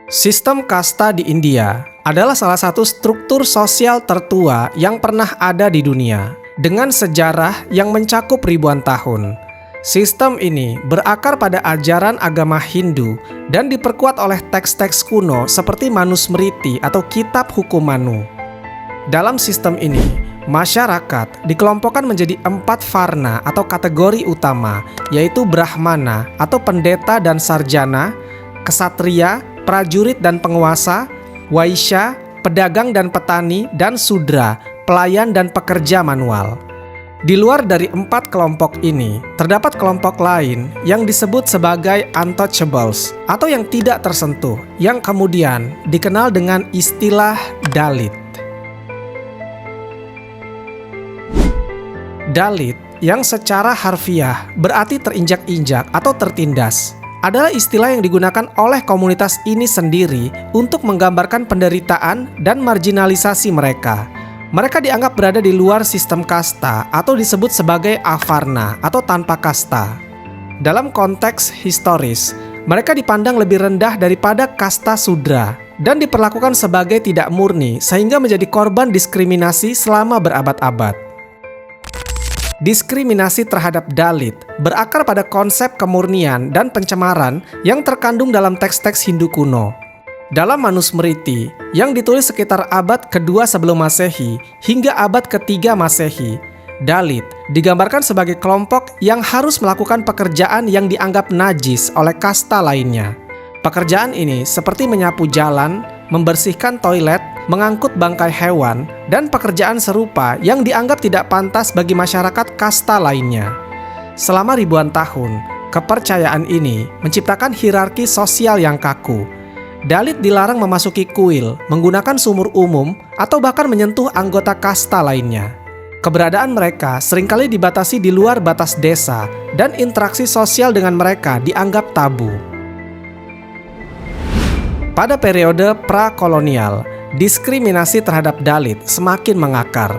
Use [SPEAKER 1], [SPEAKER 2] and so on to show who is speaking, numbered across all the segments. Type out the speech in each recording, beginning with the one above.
[SPEAKER 1] Sistem kasta di India adalah salah satu struktur sosial tertua yang pernah ada di dunia, dengan sejarah yang mencakup ribuan tahun. Sistem ini berakar pada ajaran agama Hindu dan diperkuat oleh teks-teks kuno seperti Manusmriti atau Kitab Hukum Manu. Dalam sistem ini, masyarakat dikelompokkan menjadi 4 varna atau kategori utama, yaitu Brahmana atau pendeta dan sarjana, Ksatria, prajurit dan penguasa, Waisya, pedagang dan petani, dan Sudra, pelayan dan pekerja manual. Di luar dari 4 kelompok ini, terdapat kelompok lain yang disebut sebagai untouchables atau yang tidak tersentuh, yang kemudian dikenal dengan istilah Dalit. Dalit yang secara harfiah berarti terinjak-injak atau tertindas adalah istilah yang digunakan oleh komunitas ini sendiri untuk menggambarkan penderitaan dan marginalisasi mereka. Mereka dianggap berada di luar sistem kasta atau disebut sebagai avarna atau tanpa kasta. Dalam konteks historis, mereka dipandang lebih rendah daripada kasta Sudra dan diperlakukan sebagai tidak murni sehingga menjadi korban diskriminasi selama berabad-abad. Diskriminasi terhadap Dalit berakar pada konsep kemurnian dan pencemaran yang terkandung dalam teks-teks Hindu kuno. Dalam Manusmriti yang ditulis sekitar abad kedua sebelum Masehi hingga abad ketiga Masehi, Dalit digambarkan sebagai kelompok yang harus melakukan pekerjaan yang dianggap najis oleh kasta lainnya. Pekerjaan ini seperti menyapu jalan, membersihkan toilet, mengangkut bangkai hewan, dan pekerjaan serupa yang dianggap tidak pantas bagi masyarakat kasta lainnya. Selama ribuan tahun, kepercayaan ini menciptakan hierarki sosial yang kaku. Dalit dilarang memasuki kuil, menggunakan sumur umum, atau bahkan menyentuh anggota kasta lainnya. Keberadaan mereka seringkali dibatasi di luar batas desa, dan interaksi sosial dengan mereka dianggap tabu. Pada periode prakolonial, diskriminasi terhadap Dalit semakin mengakar.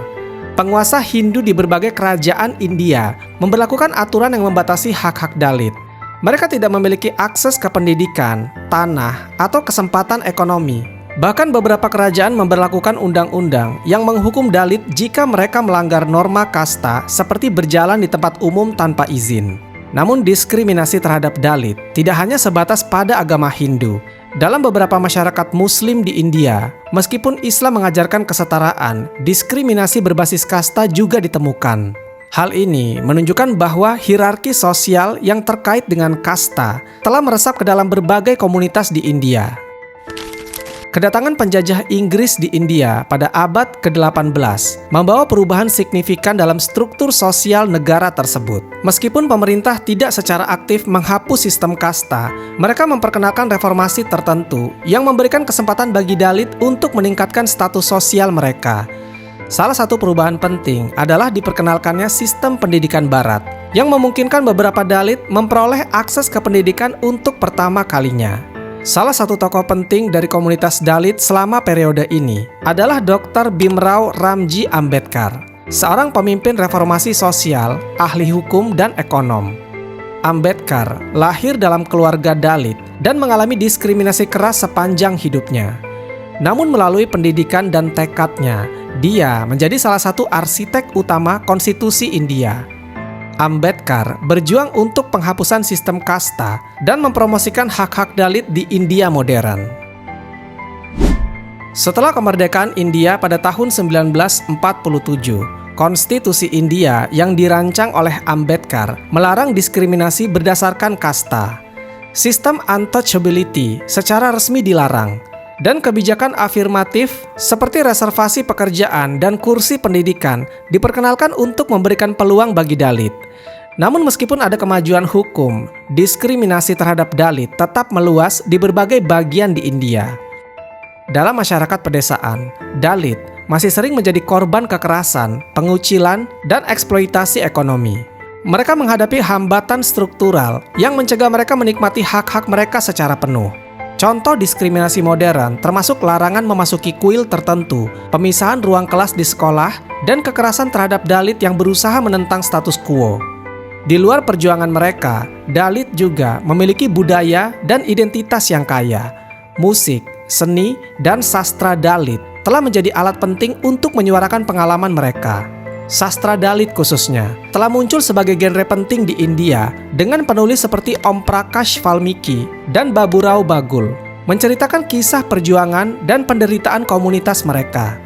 [SPEAKER 1] Penguasa Hindu di berbagai kerajaan India memberlakukan aturan yang membatasi hak-hak Dalit. Mereka tidak memiliki akses ke pendidikan, tanah, atau kesempatan ekonomi. Bahkan beberapa kerajaan memberlakukan undang-undang yang menghukum Dalit jika mereka melanggar norma kasta seperti berjalan di tempat umum tanpa izin. Namun diskriminasi terhadap Dalit tidak hanya sebatas pada agama Hindu. Dalam beberapa masyarakat Muslim di India, meskipun Islam mengajarkan kesetaraan, diskriminasi berbasis kasta juga ditemukan. Hal ini menunjukkan bahwa hierarki sosial yang terkait dengan kasta telah meresap ke dalam berbagai komunitas di India. Kedatangan penjajah Inggris di India pada abad ke-18 membawa perubahan signifikan dalam struktur sosial negara tersebut. Meskipun pemerintah tidak secara aktif menghapus sistem kasta, mereka memperkenalkan reformasi tertentu yang memberikan kesempatan bagi Dalit untuk meningkatkan status sosial mereka. Salah satu perubahan penting adalah diperkenalkannya sistem pendidikan barat yang memungkinkan beberapa Dalit memperoleh akses ke pendidikan untuk pertama kalinya. Salah satu tokoh penting dari komunitas Dalit selama periode ini adalah Dr. Bhimrao Ramji Ambedkar, seorang pemimpin reformasi sosial, ahli hukum, dan ekonom. Ambedkar lahir dalam keluarga Dalit dan mengalami diskriminasi keras sepanjang hidupnya. Namun melalui pendidikan dan tekadnya, dia menjadi salah satu arsitek utama konstitusi India. Ambedkar berjuang untuk penghapusan sistem kasta dan mempromosikan hak-hak Dalit di India modern. Setelah kemerdekaan India pada tahun 1947, konstitusi India yang dirancang oleh Ambedkar melarang diskriminasi berdasarkan kasta. Sistem untouchability secara resmi dilarang, dan kebijakan afirmatif seperti reservasi pekerjaan dan kursi pendidikan diperkenalkan untuk memberikan peluang bagi Dalit. Namun meskipun ada kemajuan hukum, diskriminasi terhadap Dalit tetap meluas di berbagai bagian di India. Dalam masyarakat pedesaan, Dalit masih sering menjadi korban kekerasan, pengucilan, dan eksploitasi ekonomi. Mereka menghadapi hambatan struktural yang mencegah mereka menikmati hak-hak mereka secara penuh. Contoh diskriminasi modern termasuk larangan memasuki kuil tertentu, pemisahan ruang kelas di sekolah, dan kekerasan terhadap Dalit yang berusaha menentang status quo. Di luar perjuangan mereka, Dalit juga memiliki budaya dan identitas yang kaya. musik, seni, dan sastra Dalit telah menjadi alat penting untuk menyuarakan pengalaman mereka. Sastra Dalit khususnya telah muncul sebagai genre penting di India dengan penulis seperti Om Prakash Valmiki dan Baburao Bagul, menceritakan kisah perjuangan dan penderitaan komunitas mereka.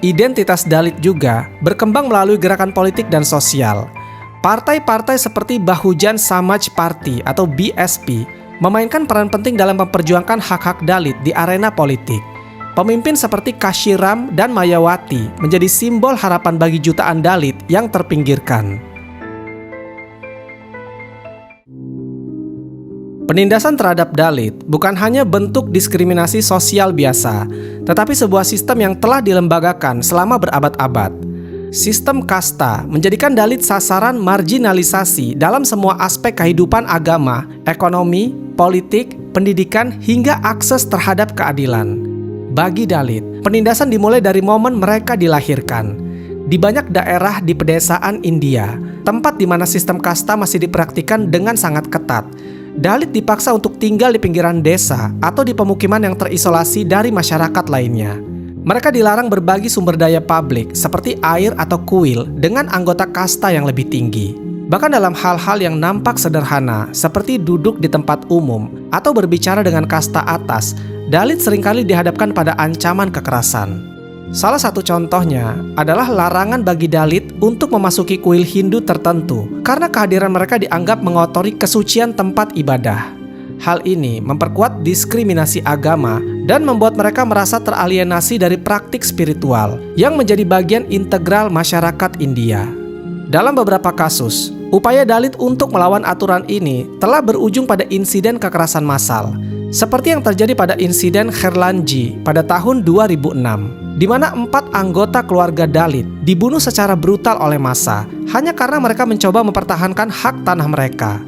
[SPEAKER 1] Identitas Dalit juga berkembang melalui gerakan politik dan sosial. Partai-partai seperti Bahujan Samaj Party atau BSP memainkan peran penting dalam memperjuangkan hak-hak Dalit di arena politik. Pemimpin seperti Kashiram dan Mayawati menjadi simbol harapan bagi jutaan Dalit yang terpinggirkan. Penindasan terhadap Dalit bukan hanya bentuk diskriminasi sosial biasa, tetapi sebuah sistem yang telah dilembagakan selama berabad-abad. Sistem kasta menjadikan Dalit sasaran marginalisasi dalam semua aspek kehidupan agama, ekonomi, politik, pendidikan, hingga akses terhadap keadilan. Bagi Dalit, penindasan dimulai dari momen mereka dilahirkan. Di banyak daerah di pedesaan India, tempat di mana sistem kasta masih dipraktikkan dengan sangat ketat, Dalit dipaksa untuk tinggal di pinggiran desa atau di pemukiman yang terisolasi dari masyarakat lainnya. Mereka dilarang berbagi sumber daya publik seperti air atau kuil dengan anggota kasta yang lebih tinggi. Bahkan dalam hal-hal yang nampak sederhana seperti duduk di tempat umum atau berbicara dengan kasta atas, Dalit seringkali dihadapkan pada ancaman kekerasan. Salah satu contohnya adalah larangan bagi Dalit untuk memasuki kuil Hindu tertentu karena kehadiran mereka dianggap mengotori kesucian tempat ibadah. Hal ini memperkuat diskriminasi agama dan membuat mereka merasa teralienasi dari praktik spiritual yang menjadi bagian integral masyarakat India. Dalam beberapa kasus, upaya Dalit untuk melawan aturan ini telah berujung pada insiden kekerasan massal, seperti yang terjadi pada insiden Kherlanji pada tahun 2006, di mana 4 anggota keluarga Dalit dibunuh secara brutal oleh massa hanya karena mereka mencoba mempertahankan hak tanah mereka.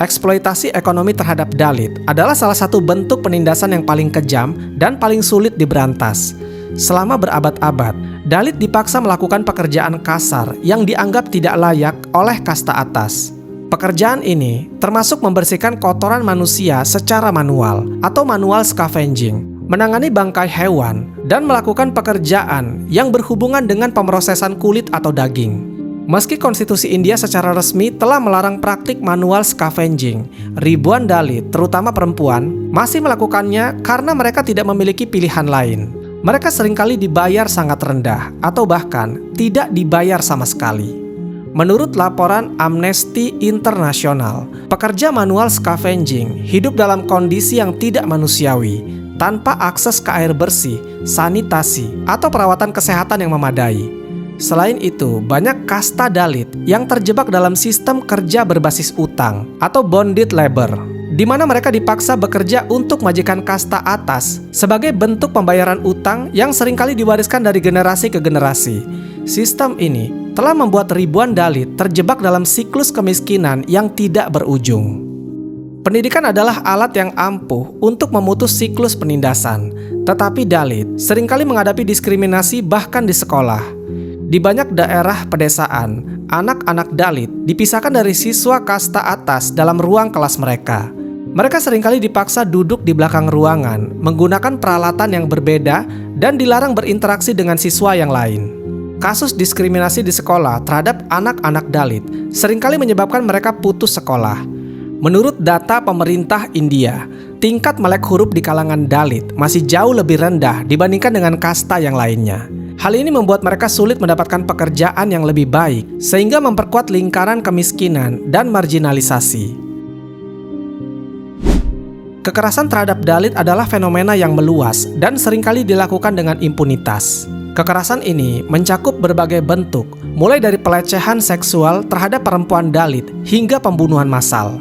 [SPEAKER 1] Eksploitasi ekonomi terhadap Dalit adalah salah satu bentuk penindasan yang paling kejam dan paling sulit diberantas. Selama berabad-abad, Dalit dipaksa melakukan pekerjaan kasar yang dianggap tidak layak oleh kasta atas. Pekerjaan ini termasuk membersihkan kotoran manusia secara manual atau manual scavenging, menangani bangkai hewan, dan melakukan pekerjaan yang berhubungan dengan pemrosesan kulit atau daging. Meski konstitusi India secara resmi telah melarang praktik manual scavenging, ribuan Dalit, terutama perempuan, masih melakukannya karena mereka tidak memiliki pilihan lain. Mereka seringkali dibayar sangat rendah atau bahkan tidak dibayar sama sekali. Menurut laporan Amnesty International, pekerja manual scavenging hidup dalam kondisi yang tidak manusiawi, tanpa akses ke air bersih, sanitasi, atau perawatan kesehatan yang memadai. Selain itu, banyak kasta Dalit yang terjebak dalam sistem kerja berbasis utang atau bonded labor, di mana mereka dipaksa bekerja untuk majikan kasta atas sebagai bentuk pembayaran utang yang seringkali diwariskan dari generasi ke generasi. Sistem ini telah membuat ribuan Dalit terjebak dalam siklus kemiskinan yang tidak berujung. Pendidikan adalah alat yang ampuh untuk memutus siklus penindasan, tetapi Dalit seringkali menghadapi diskriminasi bahkan di sekolah. Di banyak daerah pedesaan, anak-anak Dalit dipisahkan dari siswa kasta atas dalam ruang kelas mereka. Mereka seringkali dipaksa duduk di belakang ruangan, menggunakan peralatan yang berbeda, dan dilarang berinteraksi dengan siswa yang lain. Kasus diskriminasi di sekolah terhadap anak-anak Dalit seringkali menyebabkan mereka putus sekolah. Menurut data pemerintah India, tingkat melek huruf di kalangan Dalit masih jauh lebih rendah dibandingkan dengan kasta yang lainnya. Hal ini membuat mereka sulit mendapatkan pekerjaan yang lebih baik, sehingga memperkuat lingkaran kemiskinan dan marginalisasi. Kekerasan terhadap Dalit adalah fenomena yang meluas dan seringkali dilakukan dengan impunitas. Kekerasan ini mencakup berbagai bentuk, mulai dari pelecehan seksual terhadap perempuan Dalit hingga pembunuhan massal.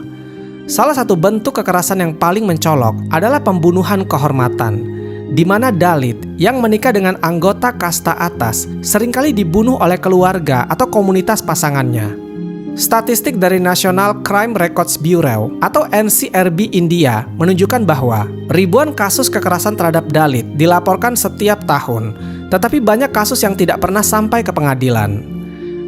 [SPEAKER 1] Salah satu bentuk kekerasan yang paling mencolok adalah pembunuhan kehormatan, di mana Dalit yang menikah dengan anggota kasta atas seringkali dibunuh oleh keluarga atau komunitas pasangannya. Statistik dari National Crime Records Bureau atau NCRB India menunjukkan bahwa ribuan kasus kekerasan terhadap Dalit dilaporkan setiap tahun, tetapi banyak kasus yang tidak pernah sampai ke pengadilan.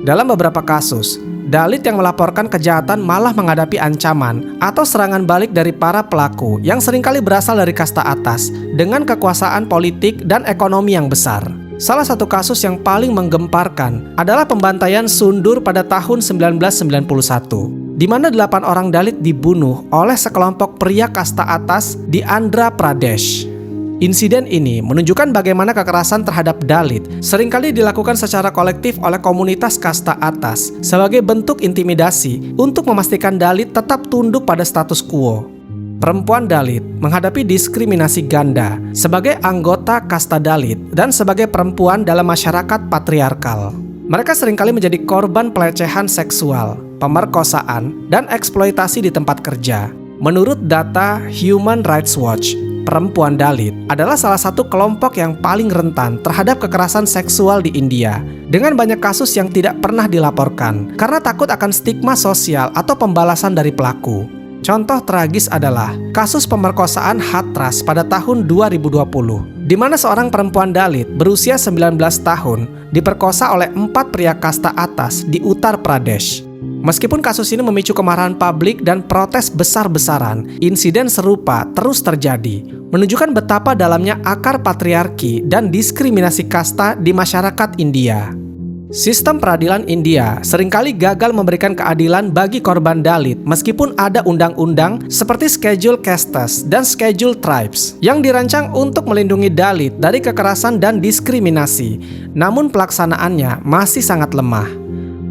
[SPEAKER 1] Dalam beberapa kasus, Dalit yang melaporkan kejahatan malah menghadapi ancaman atau serangan balik dari para pelaku yang seringkali berasal dari kasta atas dengan kekuasaan politik dan ekonomi yang besar. Salah satu kasus yang paling menggemparkan adalah pembantaian Sundur pada tahun 1991, di mana 8 orang Dalit dibunuh oleh sekelompok pria kasta atas di Andhra Pradesh. Insiden ini menunjukkan bagaimana kekerasan terhadap Dalit seringkali dilakukan secara kolektif oleh komunitas kasta atas sebagai bentuk intimidasi untuk memastikan Dalit tetap tunduk pada status quo. Perempuan Dalit menghadapi diskriminasi ganda sebagai anggota kasta Dalit dan sebagai perempuan dalam masyarakat patriarkal. Mereka seringkali menjadi korban pelecehan seksual, pemerkosaan, dan eksploitasi di tempat kerja. Menurut data Human Rights Watch, perempuan Dalit adalah salah satu kelompok yang paling rentan terhadap kekerasan seksual di India, dengan banyak kasus yang tidak pernah dilaporkan karena takut akan stigma sosial atau pembalasan dari pelaku. Contoh tragis adalah kasus pemerkosaan Hathras pada tahun 2020, di mana seorang perempuan Dalit berusia 19 tahun diperkosa oleh 4 pria kasta atas di Uttar Pradesh. Meskipun kasus ini memicu kemarahan publik dan protes besar-besaran, insiden serupa terus terjadi, menunjukkan betapa dalamnya akar patriarki dan diskriminasi kasta di masyarakat India. Sistem peradilan India seringkali gagal memberikan keadilan bagi korban Dalit meskipun ada undang-undang seperti Schedule Castes dan Schedule Tribes yang dirancang untuk melindungi Dalit dari kekerasan dan diskriminasi, namun pelaksanaannya masih sangat lemah.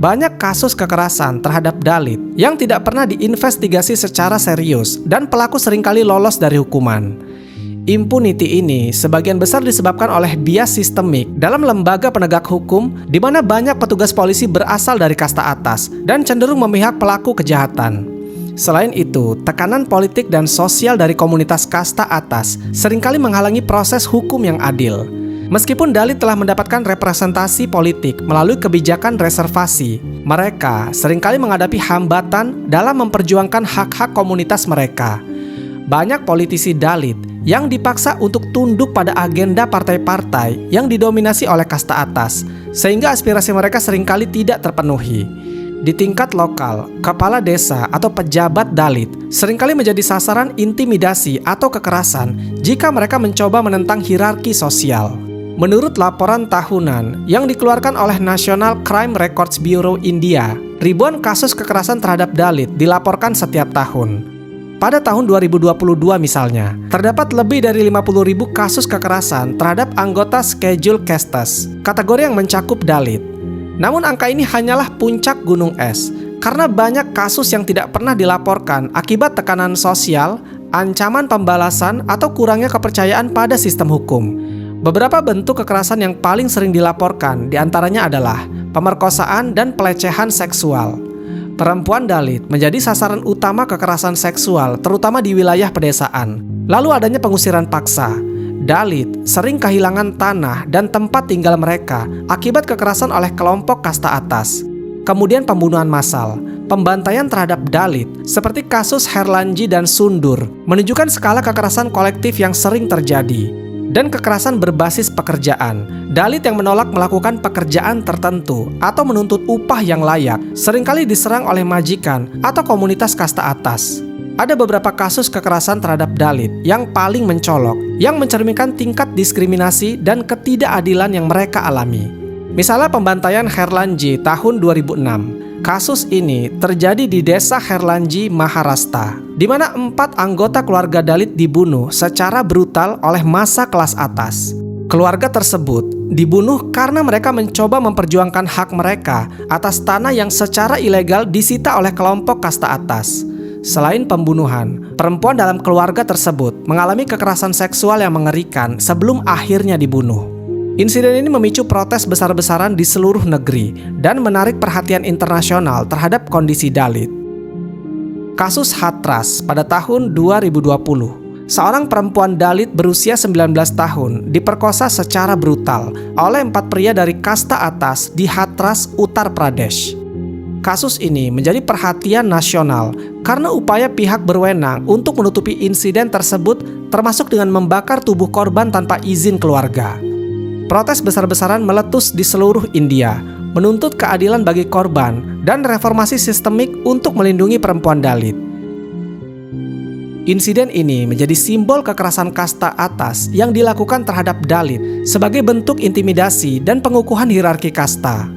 [SPEAKER 1] Banyak kasus kekerasan terhadap Dalit yang tidak pernah diinvestigasi secara serius dan pelaku seringkali lolos dari hukuman. Impunity ini sebagian besar disebabkan oleh bias sistemik dalam lembaga penegak hukum, di mana banyak petugas polisi berasal dari kasta atas dan cenderung memihak pelaku kejahatan. Selain itu, tekanan politik dan sosial dari komunitas kasta atas seringkali menghalangi proses hukum yang adil. Meskipun Dalit telah mendapatkan representasi politik melalui kebijakan reservasi, mereka seringkali menghadapi hambatan dalam memperjuangkan hak-hak komunitas mereka. Banyak politisi Dalit yang dipaksa untuk tunduk pada agenda partai-partai yang didominasi oleh kasta atas, sehingga aspirasi mereka seringkali tidak terpenuhi. Di tingkat lokal, kepala desa atau pejabat Dalit seringkali menjadi sasaran intimidasi atau kekerasan jika mereka mencoba menentang hierarki sosial. Menurut laporan tahunan yang dikeluarkan oleh National Crime Records Bureau India, ribuan kasus kekerasan terhadap Dalit dilaporkan setiap tahun. Pada tahun 2022 misalnya, terdapat lebih dari 50.000 kasus kekerasan terhadap anggota Schedule Castes, kategori yang mencakup Dalit. Namun angka ini hanyalah puncak gunung es, karena banyak kasus yang tidak pernah dilaporkan akibat tekanan sosial, ancaman pembalasan, atau kurangnya kepercayaan pada sistem hukum. Beberapa bentuk kekerasan yang paling sering dilaporkan diantaranya adalah pemerkosaan dan pelecehan seksual. Perempuan Dalit menjadi sasaran utama kekerasan seksual, terutama di wilayah pedesaan. Lalu adanya pengusiran paksa. Dalit sering kehilangan tanah dan tempat tinggal mereka akibat kekerasan oleh kelompok kasta atas. Kemudian pembunuhan massal, pembantaian terhadap Dalit, seperti kasus Herlanji dan Sundur, menunjukkan skala kekerasan kolektif yang sering terjadi. Dan kekerasan berbasis pekerjaan. Dalit yang menolak melakukan pekerjaan tertentu atau menuntut upah yang layak seringkali diserang oleh majikan atau komunitas kasta atas. Ada beberapa kasus kekerasan terhadap Dalit yang paling mencolok, yang mencerminkan tingkat diskriminasi dan ketidakadilan yang mereka alami. Misalnya pembantaian Herlanji tahun 2006. Kasus ini terjadi di desa Herlanji, Maharashtra, di mana 4 anggota keluarga Dalit dibunuh secara brutal oleh massa kelas atas. Keluarga tersebut dibunuh karena mereka mencoba memperjuangkan hak mereka atas tanah yang secara ilegal disita oleh kelompok kasta atas. Selain pembunuhan, perempuan dalam keluarga tersebut mengalami kekerasan seksual yang mengerikan sebelum akhirnya dibunuh. Insiden ini memicu protes besar-besaran di seluruh negeri dan menarik perhatian internasional terhadap kondisi Dalit. Kasus Hathras pada tahun 2020. Seorang perempuan Dalit berusia 19 tahun diperkosa secara brutal oleh 4 pria dari kasta atas di Hathras, Uttar Pradesh. Kasus ini menjadi perhatian nasional karena upaya pihak berwenang untuk menutupi insiden tersebut, termasuk dengan membakar tubuh korban tanpa izin keluarga. Protes besar-besaran meletus di seluruh India, menuntut keadilan bagi korban, dan reformasi sistemik untuk melindungi perempuan Dalit. Insiden ini menjadi simbol kekerasan kasta atas yang dilakukan terhadap Dalit sebagai bentuk intimidasi dan pengukuhan hierarki kasta.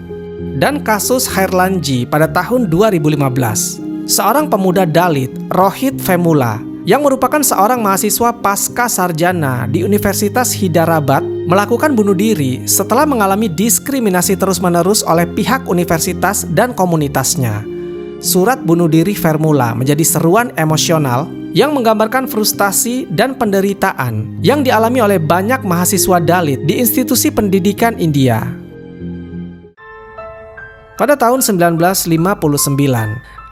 [SPEAKER 1] Dan kasus Khairlanji pada tahun 2015, seorang pemuda Dalit, Rohit Vemula, yang merupakan seorang mahasiswa pasca sarjana di Universitas Hyderabad, melakukan bunuh diri setelah mengalami diskriminasi terus-menerus oleh pihak universitas dan komunitasnya. Surat bunuh diri Vemula menjadi seruan emosional yang menggambarkan frustasi dan penderitaan yang dialami oleh banyak mahasiswa Dalit di institusi pendidikan India. Pada tahun 1959,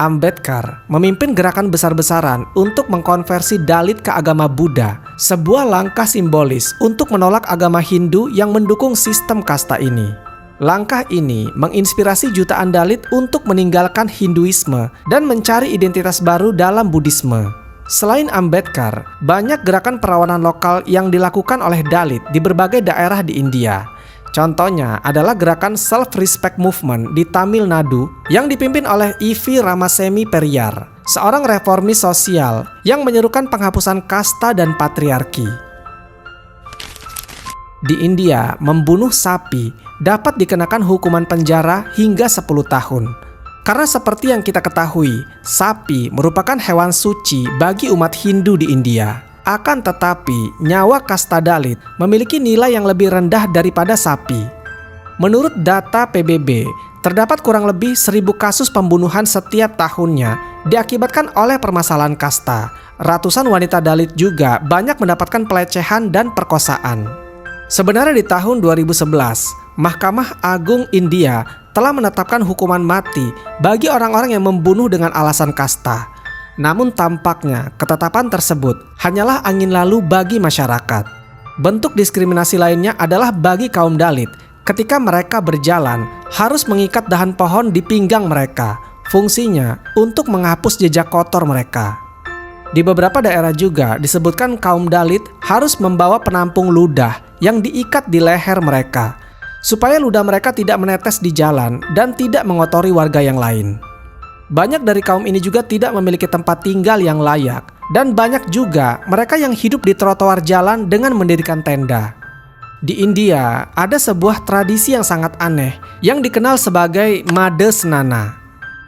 [SPEAKER 1] Ambedkar memimpin gerakan besar-besaran untuk mengkonversi Dalit ke agama Buddha, sebuah langkah simbolis untuk menolak agama Hindu yang mendukung sistem kasta ini. Langkah ini menginspirasi jutaan Dalit untuk meninggalkan Hinduisme dan mencari identitas baru dalam Buddhisme. Selain Ambedkar, banyak gerakan perlawanan lokal yang dilakukan oleh Dalit di berbagai daerah di India. Contohnya adalah gerakan Self-Respect Movement di Tamil Nadu yang dipimpin oleh E.V. Ramasemy Periyar, seorang reformis sosial yang menyerukan penghapusan kasta dan patriarki. Di India, membunuh sapi dapat dikenakan hukuman penjara hingga 10 tahun. Karena seperti yang kita ketahui, sapi merupakan hewan suci bagi umat Hindu di India. Akan tetapi, nyawa kasta Dalit memiliki nilai yang lebih rendah daripada sapi. Menurut data PBB, terdapat kurang lebih 1.000 kasus pembunuhan setiap tahunnya diakibatkan oleh permasalahan kasta. Ratusan wanita Dalit juga banyak mendapatkan pelecehan dan perkosaan. Sebenarnya di tahun 2011, Mahkamah Agung India telah menetapkan hukuman mati bagi orang-orang yang membunuh dengan alasan kasta. Namun tampaknya ketetapan tersebut hanyalah angin lalu bagi masyarakat. Bentuk diskriminasi lainnya adalah bagi kaum Dalit. Ketika mereka berjalan, harus mengikat dahan pohon di pinggang mereka. Fungsinya untuk menghapus jejak kotor mereka. Di beberapa daerah juga disebutkan kaum Dalit harus membawa penampung ludah yang diikat di leher mereka, supaya ludah mereka tidak menetes di jalan dan tidak mengotori warga yang lain. Banyak dari kaum ini juga tidak memiliki tempat tinggal yang layak, dan banyak juga mereka yang hidup di trotoar jalan dengan mendirikan tenda. Di India, ada sebuah tradisi yang sangat aneh yang dikenal sebagai Made Snana.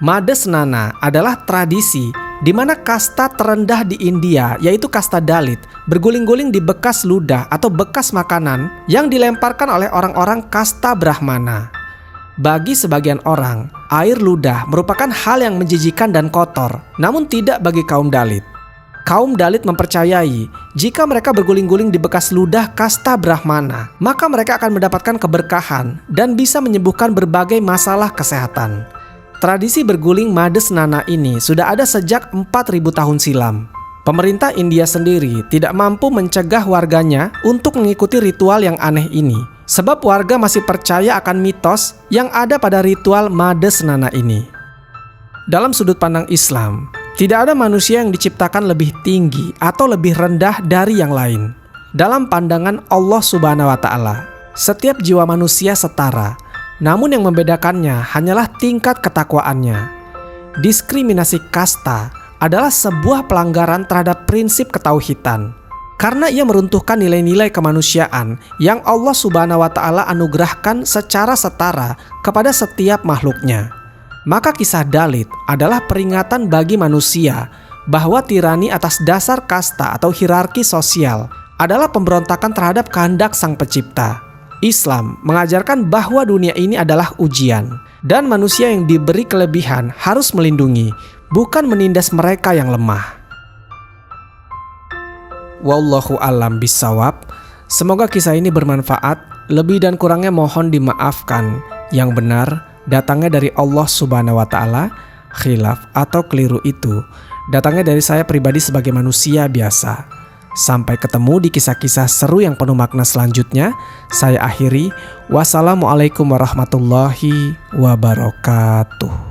[SPEAKER 1] Made Snana adalah tradisi di mana kasta terendah di India, yaitu kasta Dalit, berguling-guling di bekas ludah atau bekas makanan yang dilemparkan oleh orang-orang kasta Brahmana. Bagi sebagian orang, air ludah merupakan hal yang menjijikan dan kotor, namun tidak bagi kaum Dalit. Kaum Dalit mempercayai jika mereka berguling-guling di bekas ludah kasta Brahmana, maka mereka akan mendapatkan keberkahan dan bisa menyembuhkan berbagai masalah kesehatan. Tradisi berguling Made Snana ini sudah ada sejak 4.000 tahun silam. Pemerintah India sendiri tidak mampu mencegah warganya untuk mengikuti ritual yang aneh ini, sebab warga masih percaya akan mitos yang ada pada ritual Made Snana ini. Dalam sudut pandang Islam, tidak ada manusia yang diciptakan lebih tinggi atau lebih rendah dari yang lain. Dalam pandangan Allah Subhanahu wa Ta'ala, setiap jiwa manusia setara, namun yang membedakannya hanyalah tingkat ketakwaannya. Diskriminasi kasta adalah sebuah pelanggaran terhadap prinsip ketauhidan, karena ia meruntuhkan nilai-nilai kemanusiaan yang Allah Subhanahu wa Ta'ala anugerahkan secara setara kepada setiap makhluknya. Maka kisah Dalit adalah peringatan bagi manusia bahwa tirani atas dasar kasta atau hierarki sosial adalah pemberontakan terhadap kehendak Sang Pencipta. Islam mengajarkan bahwa dunia ini adalah ujian, dan manusia yang diberi kelebihan harus melindungi, bukan menindas mereka yang lemah. Wallahu a'lam bishawab. Semoga kisah ini bermanfaat. Lebih dan kurangnya mohon dimaafkan. Yang benar datangnya dari Allah Subhanahu wa Ta'ala. Khilaf atau keliru itu datangnya dari saya pribadi sebagai manusia biasa. Sampai ketemu di kisah-kisah seru yang penuh makna selanjutnya. Saya akhiri. Wassalamualaikum warahmatullahi wabarakatuh.